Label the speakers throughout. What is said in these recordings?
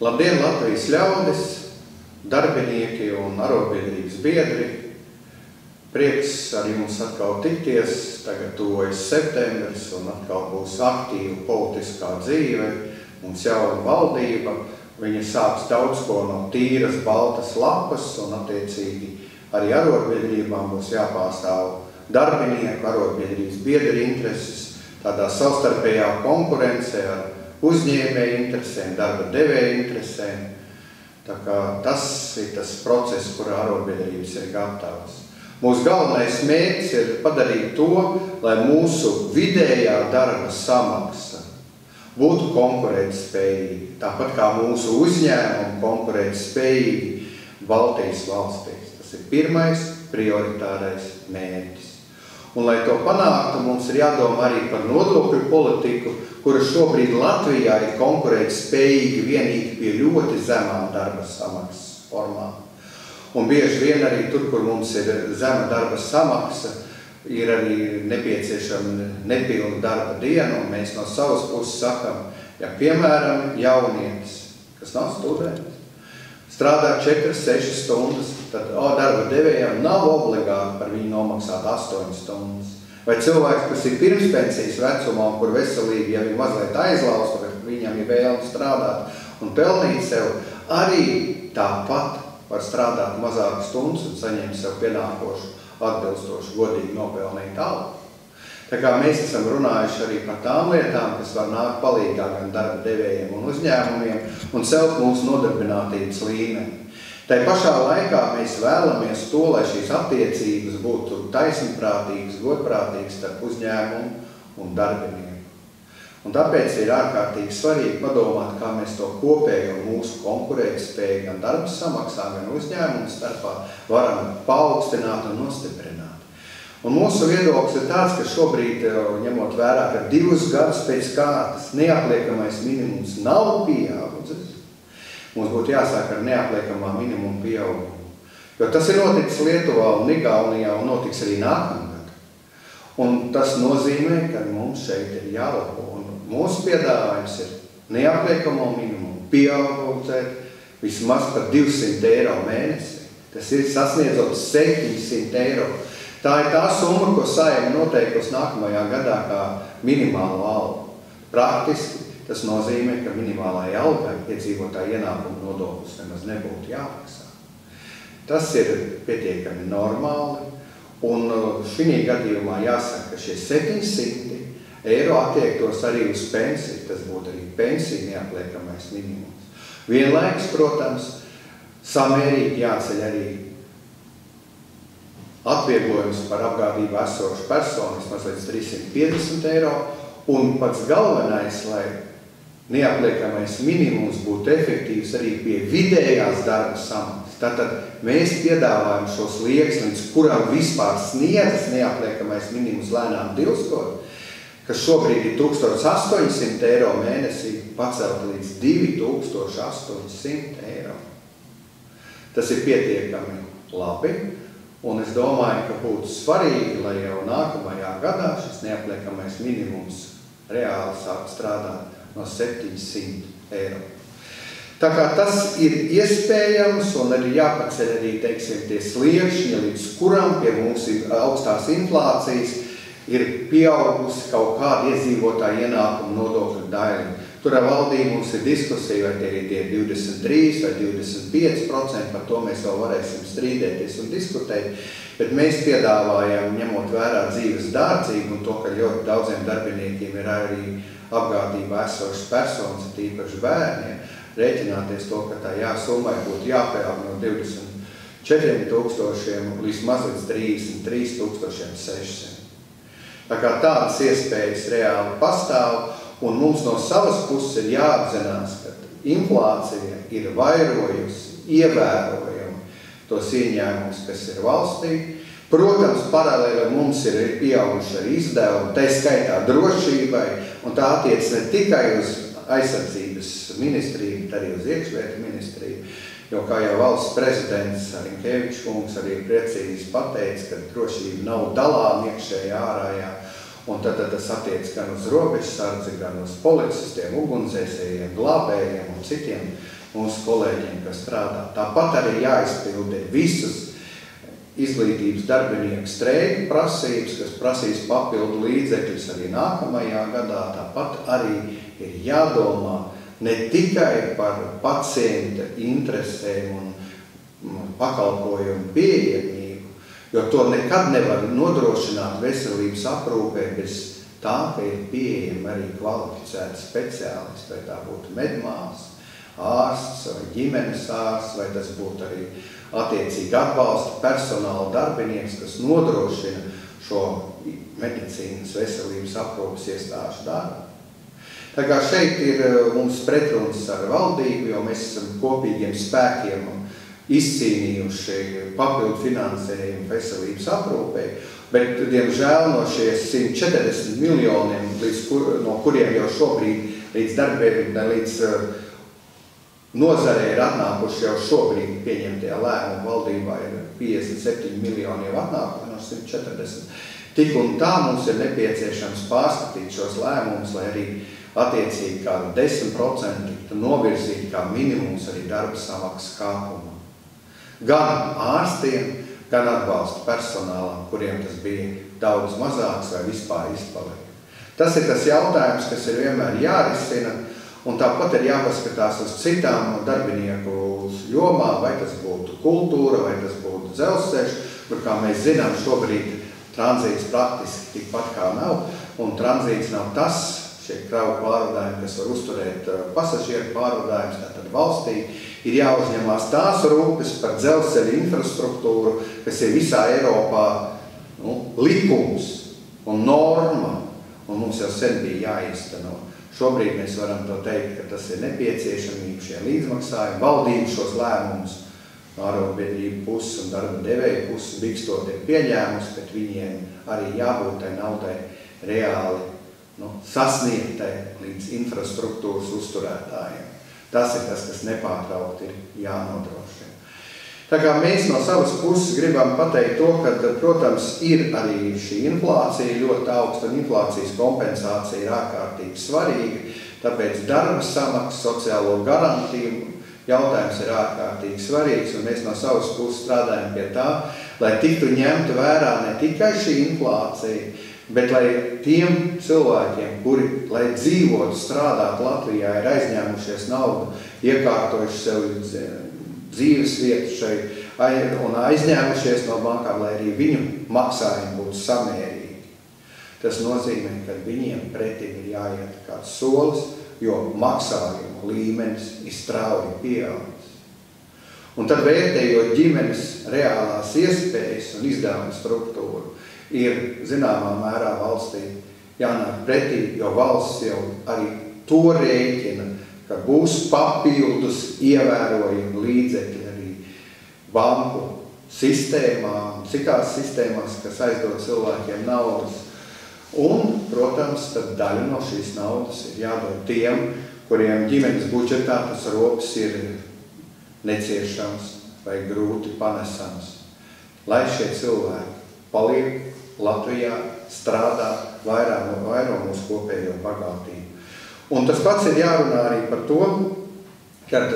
Speaker 1: Labdien, Latvijas ļaudis, darbinieki un arotbiedrības biedri! Prieks ar jums atkal tikties, tagad tuvojas septembris un atkal būs aktīva politiskā dzīve, mums jauna valdība, viņa sāks daudz ko no tīras, baltas lapas un attiecīgi arī arotbiedrībām būs jāpārstāv darbinieku, arotbiedrības biedri intereses, tādā savstarpējā konkurencē ar uzņēmēju interesēm, darba devēju interesēm. Tā kā tas ir tas process, kurā arotbiedrības ir gatavas. Mūsu galvenais mērķis ir padarīt to, lai mūsu vidējā darba samaksa būtu konkurētspējīga, tāpat kā mūsu uzņēmumi konkurētspējīgi Baltijas valstīs. Tas ir pirmais prioritārais mērķis. Un, lai to panāktu, mums ir jādomā arī par nodokļu politiku, kura šobrīd Latvijā ir konkurētspējīga vienīgi pie ļoti zemām darba samaksas formām. Un bieži vien arī tur, kur mums ir zema darba samaksa, ir arī nepieciešama nepilna darba diena, un mēs no savas puses sakam, ja piemēram jaunietis, kas nav students, strādā 4-6 stundas, tad darba devējiem nav obligāti par viņu nomaksāt 8 stundas. Vai cilvēks, kas ir pirmspensijas vecumā, kur veselība jau ir mazliet aizlausta, bet viņam ir vēlme strādāt un pelnīt sev, arī tāpat var strādāt mazākas stundas un saņemt sev pienākošu, atbilstošu, godīgi nopelnīt algu. Tā kā mēs esam runājuši arī par tām lietām, kas var nākt palīgā gan darba devējiem un uzņēmumiem un celt mūsu nodarbinātības līmeni. Tai pašā laikā mēs vēlamies to, lai šīs attiecības būtu taisnprātīgas, godprātīgas starp uzņēmumu un darbinieku. Un tāpēc ir ārkārtīgi svarīgi padomāt, kā mēs to kopējo mūsu konkurētspēju gan darba samaksā, gan uzņēmumu starpā varam paaugstināt un nostiprināt. Un mūsu viedoklis ir tāds, ka šobrīd, ņemot vērā, ka 2 gadus pēc kārtas neapliekamais minimums nav pieaudzis, mums būtu jāsāk ar neapliekamā minimuma pieaugumu. Jo tas ir noticis Lietuvā un Igaunijā un notiks arī nākamgad. Un tas nozīmē, ka mums šeit ir jālabo. Un mūsu piedāvājums ir neapliekamo minimumu pieaudzēt vismaz par 200 eiro mēnesī. Tas ir sasniedzot 700 eiro. Tā ir tā summa, ko Saeima noteikusi nākamajā gadā kā minimālo algu. Praktiski tas nozīmē, ka minimālai algai iedzīvotāju ienākumu nodoklis nemaz nebūtu jāmaksā. Tas ir pietiekami normāli, un šī gadījumā jāsaka, ka šie 700 eiro attiektos arī uz pensiju, tas būtu arī pensiju neapliekamais minimums. Vienlaikus, protams, samērīgi jāceļ arī atvieglojums par apgādību esošu personu vismaz līdz 350 eiro, un pats galvenais, lai neapliekamais minimums būtu efektīvs arī pie vidējās darba samaksas. Tātad mēs piedāvājam šos slieksni, līdz kuram vispār sniedzas neapliekamais minimums lēnām dilskot, kas šobrīd ir 1800 eiro mēnesī, pacelt līdz 2800 eiro. Tas ir pietiekami labi, un es domāju, ka būtu svarīgi, lai jau nākamajā gadā šis neapliekamais minimums reāli sāk strādāt no 700 eiro. Tā kā tas ir iespējams un arī jāpaceļ arī, teiksim, tie sliekšņi, līdz kuram pie mums ir augstās inflācijas ir pieaugusi kaut kāda iedzīvotāja ienākuma nodokļu daļa. Tur ar valdību mums ir diskusija, vai tie ir 23 vai 25%, par to mēs vēl varēsim strīdēties un diskutēt, bet mēs piedāvājam, ņemot vērā dzīves dārdzību un to, ka ļoti daudziem darbiniekiem ir arī apgādībā esošas personas, tīpaši bērniem, rēķināties to, ka tā summai būtu jāpieaug no 24 000 līdz mazliet 33 600. Tā kā tādas iespējas reāli pastāv, un mums no savas puses ir jāapzinās, ka inflācija ir vairojusi ievērojami tos ieņēmumus, kas ir valstī. Protams, paralēli mums ir pieauguši arī izdevumi, tā skaitā drošībai, un tā attiec ne tikai uz aizsardzības ministriju, bet arī uz iekšlietu ministriju, jo kā jau valsts prezidents Rinkēvičs kungs arī priecīgi pateica, ka drošība nav dalāma iekšējā ārējā. Un tad tas attiec gan uz robežsardzi, gan uz policistiem, ugunsdzēsējiem, glābējiem un citiem mūsu kolēģiem, kas strādā. Tāpat arī jāizpilda visus izglītības darbinieku streiku prasības, kas prasīs papildu līdzekļus arī nākamajā gadā. Tāpat arī ir jādomā ne tikai par pacienta interesēm un pakalpojumu pieejamību, jo to nekad nevar nodrošināt veselības aprūpē bez tā, ka ir pieejami arī kvalificēti speciālisti, vai tā būtu medmāsa, ārsts vai ģimenes ārsts, vai tas būtu arī attiecīgi atbalsta personāla darbinieks, kas nodrošina šo medicīnas veselības aprūpes iestāžu darbu. Tā kā šeit ir mums pretrunas ar valdību, jo mēs esam kopīgiem spēkiem izcīnījuši papildu finansējumu veselības aprūpē, bet, diemžēl, no šie 140 miljoniem, no kuriem jau šobrīd līdz nozarē ir atnākuši jau šobrīd pieņemtajā lēmumu valdībā ir 57 miljoni jau atnākuši no 140. Tik un tā mums ir nepieciešams pārskatīt šos lēmumus, lai arī attiecīgi kādu 10% tiktu novirzīt kā minimums arī darba samaksas kāpumā. Gan ārstiem, gan atbalsta personālam, kuriem tas bija daudz mazāks vai vispār izpaliek. Tas ir tas jautājums, kas ir vienmēr jārisina, un tāpat ir jāpaskatās uz citām darbinieku jomām, vai tas būtu kultūra, vai tas būtu dzelzceļš, kur, kā mēs zinām, šobrīd tranzīts praktiski tikpat kā nav, un tranzīts nav tas, šie kravu pārvadājumi, kas var uzturēt pasažieru pārvadājumus, tātad valstī, ir jāuzņemās tās rūpes par dzelzceļa infrastruktūru, kas ir visā Eiropā likums un norma, un mums jau sen bija jāīsteno. Šobrīd mēs varam to teikt, ka tas ir nepieciešamība šie līdzmaksājumi. Valdība šos lēmumus no arotbiedrību puses un darba devēja puses bikstot ir pieņēmusi, bet viņiem arī jābūt tai naudai reāli sasniegtai līdz infrastruktūras uzturētājiem. Tas ir tas, kas nepārtraukti ir jānodrošina. Tā kā mēs no savas puses gribam pateikt to, ka, protams, ir arī šī inflācija ļoti augsta, un inflācijas kompensācija ir ārkārtīgi svarīga, tāpēc darba samaksas, sociālo garantiju jautājums ir ārkārtīgi svarīgs, un mēs no savas puses strādājam pie tā, lai tiktu ņemta vērā ne tikai šī inflācija, bet lai tiem cilvēkiem, kuri, lai dzīvotu, strādātu Latvijā, ir aizņēmušies naudu, iekārtojuši sev dzīves vietu šeit un aizņēmušies no bankām, lai arī viņu maksājumi būtu samērīgi. Tas nozīmē, ka viņiem pretim ir jāiet kāds solis, jo maksājumu līmenis ir strauji pieaudzis. Un tad vērtējot ģimenes reālās iespējas un izdevumu struktūru, ir zināmā mērā valstī jānāk pretī, jo valsts jau arī to rēķina, ka būs papildus ievērojumi līdzekļi arī banku sistēmā un citās sistēmās, kas aizdod cilvēkiem naudas. Un, protams, tad daļa no šīs naudas ir jādod tiem, kuriem ģimenes budžetā tas rops ir neciešams vai grūti panesams. Lai šie cilvēki paliek Latvijā, strādā, vairo mūsu kopējo bagātību. Un tas pats ir jārunā arī par to, kad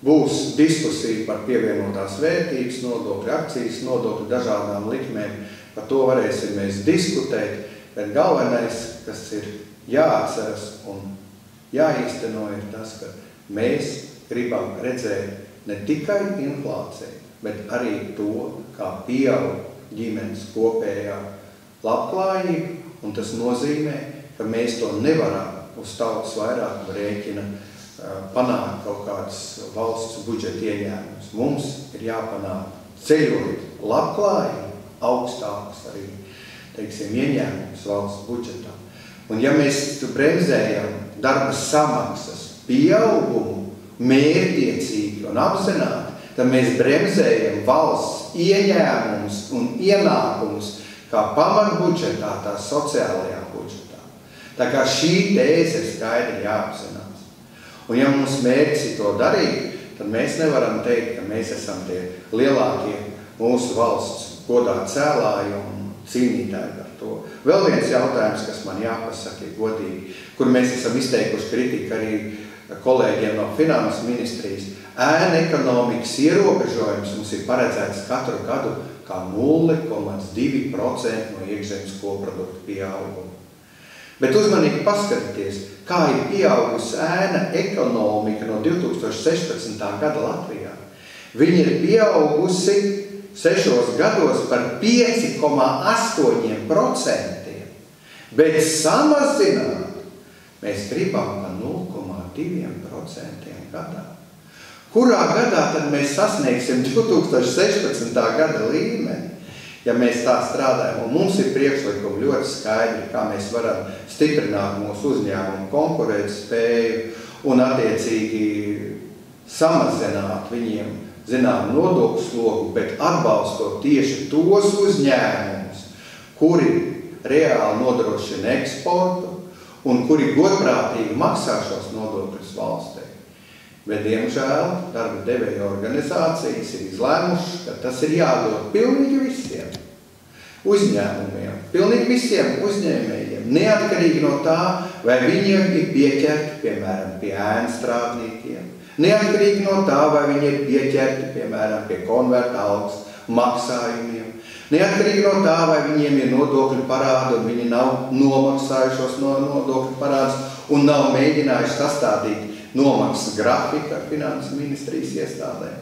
Speaker 1: būs diskusija par pievienotās vērtības nodokļu, akcijas nodokļu, dažādām likmēm. Par to varēsim mēs diskutēt, bet galvenais, kas ir jāatceras un jāīsteno, ir tas, ka mēs gribam redzēt ne tikai inflāciju, bet arī to, kā pieaug ģimenes kopējā labklājība, un tas nozīmē, ka mēs to nevaram uz tautas vairākumu rēķina panākt kaut kādas valsts budžeta ieņēmumus. Mums ir jāpanāk ceļot labklājību, augstākus arī, teiksim, ieņēmumus valsts budžetā. Un ja mēs bremzējam darba samaksas pieaugumu mērķiecīgi un apzināti, tad mēs bremzējam valsts ieņēmumus un ienākumus kā pamatbudžetā, tā sociālajā budžetā. Tā kā šī tēze ir skaidri jāapzinās. Un ja mums mērķis ir to darīt, tad mēs nevaram teikt, ka mēs esam tie lielākie mūsu valsts godā cēlāji un cīnītāji par to. to. Vēl viens jautājums, kas man jāpasaka godīgi, kur mēs esam izteikuši kritiku arī kolēģiem no finanses ministrijas. Ēna ekonomikas ierobežojums mums ir paredzēts katru gadu kā 0,2% no iekšzemes koprodukta pieauguma. Bet uzmanīgi paskatieties, kā ir pieaugusi ēna ekonomika no 2016. Gada Latvijā. Viņa ir pieaugusi 6 gados par 5,8%, bet samazināt mēs gribam pa 0,2% gadā. Kurā gadā tad mēs sasniegsim 2016. Gada līmeni, ja mēs tā strādājam? Un mums ir priekšlikumi ļoti skaidri, kā mēs varam stiprināt mūsu uzņēmumu konkurētspēju un attiecīgi samazināt viņiem zinām nodokļu slogu, bet atbalstot tieši tos uzņēmumus, kuri reāli nodrošina eksportu un kuri godprātīgi maksā šos nodokļus valstī. Bet, diemžēl, darba devēja organizācijas ir izlēmušas, ka tas ir jādod pilnīgi visiem uzņēmumiem, pilnīgi visiem uzņēmējiem, neatkarīgi no tā, vai viņiem ir pieķerti, piemēram, pie ēnstrādniekiem, neatkarīgi no tā, vai viņi ir pieķerti, piemēram, pie konverta algas maksājumiem, neatkarīgi no tā, vai viņiem ir nodokļu parādi un viņi nav nomaksājušos no nodokļu parādus un nav mēģinājuši sastādīt nomaksas grafika ar finanses ministrijas iestādēm.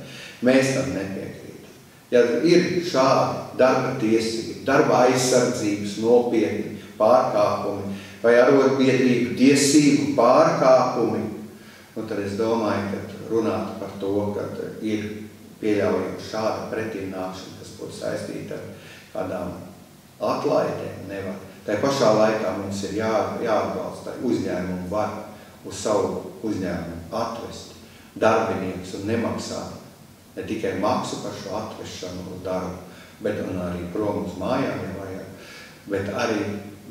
Speaker 1: Mēs tam nepiekrītam. Ja ir šādi darba tiesība, darba aizsardzības nopietni pārkāpumi vai arotbiedrību tiesību pārkāpumi, tad es domāju, ka runāt par to, ka ir pieļaujama šāda pretimnākšana, kas būtu saistīta ar kādām atlaidēm, nevar. Tā pašā laikā mums ir jāatbalsta uzņēmumu var uz savu uzņēmumu atvest darbiniekus un nemaksāt ne tikai maksu par šo atvešanu uz darbu, bet un arī prom uz mājām, ja vajag, bet arī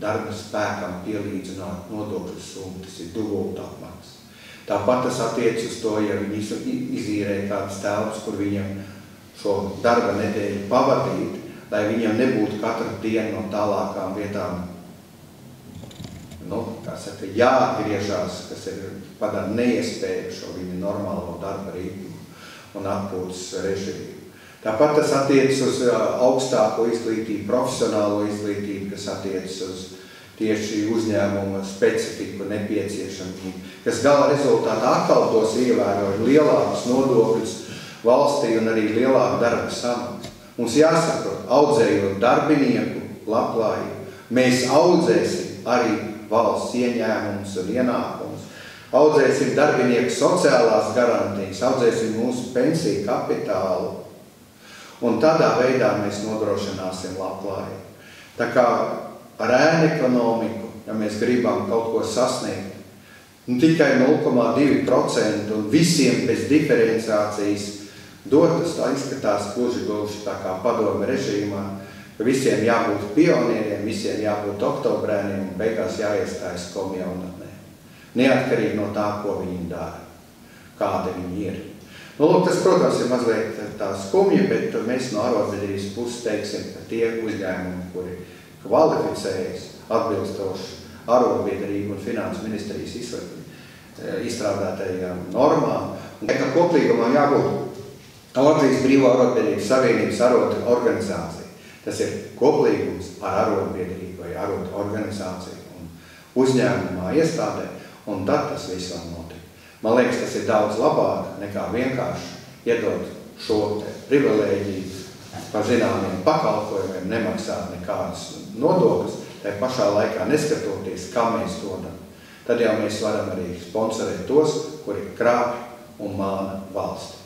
Speaker 1: darba spēkam pielīdzināt nodokļu summu, tas ir dubulta apmaksa. Tāpat tas attiec uz to, ja viņi izīrē kādas telpas, kur viņam šo darba nedēļu pavadīt, lai viņam nebūtu katru dienu no tālākām vietām jāatgriežās, kas ir padara neiespēju šo viņu normālo darba ritmu un atpūtas režīmu. Tāpat tas attiecas uz augstāko izglītību, profesionālo izglītību, kas attiecas uz tieši uzņēmuma specifiku nepieciešamību, kas gala rezultātā atkal dos ievērojami lielākus nodokļus valstī un arī lielāku darba samaksu. Mums jāsaprot, audzējot darbinieku labklājību, mēs audzēsim arī valsts ieņēmumus un ienākumus, audzēsim darbinieku sociālās garantijas, audzēsim mūsu pensiju kapitālu, un tādā veidā mēs nodrošināsim labklājību. Tā kā ar ēnu ekonomiku, ja mēs gribam kaut ko sasniegt, tikai 0,2% un visiem bez diferenciācijas dot, tas tā izskatās gluži tā kā padome režīmā, ka visiem jābūt pionieriem, visiem jābūt oktobrēniem un beigās jāiestājas komjaunatnē. Neatkarīgi no tā, ko viņi dara, kāda viņi ir. Tas, protams, ir mazliet tā skumja, bet mēs no arotbiedrības puses teiksim, ka tie uzņēmumi, kuri kvalificējas atbilstoši arotbiedrību un finanses ministrijas izstrādātajām normām, un ka koplīgumam jābūt Latvijas Brīvo arotbiedrības savienības organizācija. Tas ir koplīgums ar arotbiedrību vai arotorganizāciju un uzņēmumā iestādē, un tad tas viss var notikt. Man liekas, tas ir daudz labāk nekā vienkārši iedot šo privilēģiju par zināmiem pakalpojumiem, nemaksāt nekādas nodokļus, tai pašā laikā neskatoties, kā mēs to darām. Tad jau mēs varam arī sponsorēt tos, kuri krāpj un māna valsti.